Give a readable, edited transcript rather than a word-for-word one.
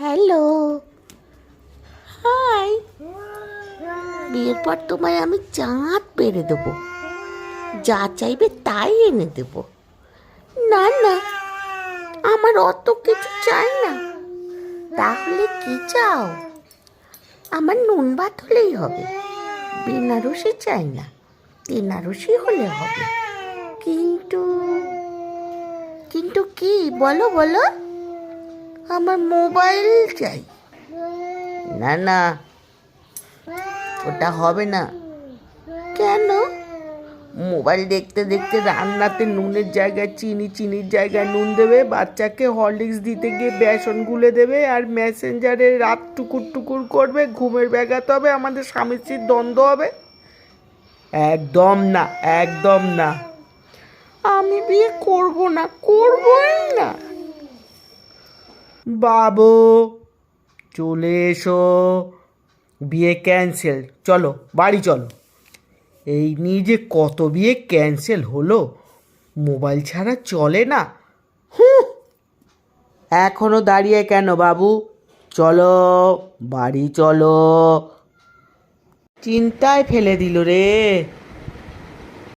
Hello, high. বিয়ের পর তোমায় আমি চাঁদ পেরে দেবো, যা চাইবে তাই এনে দেব। না না, আমার অত কিছু চাই না। তাহলে কি চাও? আমার নুন ভাত হলেই হবে, বেনারসি চাই না, বেনারসি হলে হবে। কিন্তু কিন্তু কি বলো বলো? আমার মোবাইল চাই। না না, ওটা হবে না। কেন? মোবাইল দেখতে দেখতে রান্নাতে নুনের জায়গায় চিনি, চিনির জায়গায় নুন দেবে, বাচ্চাকে হরলিক্স দিতে গিয়ে বেসন গুলে দেবে, আর মেসেঞ্জারে রাত টুকুর টুকুর করবে, ঘুমের ব্যাঘাত হবে, আমাদের স্বামী স্ত্রীর দ্বন্দ্ব হবে। একদম না, একদম না। আমি বিয়ে করব না, করবই না। বাবু চলে এসো, বিয়ে ক্যান্সেল, চলো বাড়ি চলো। এই নিয়ে যে কত বিয়ে ক্যান্সেল হলো, মোবাইল ছাড়া চলে না। এখনো দাঁড়িয়ে কেন বাবু? চলো বাড়ি চলো। চিন্তায় ফেলে দিল রে।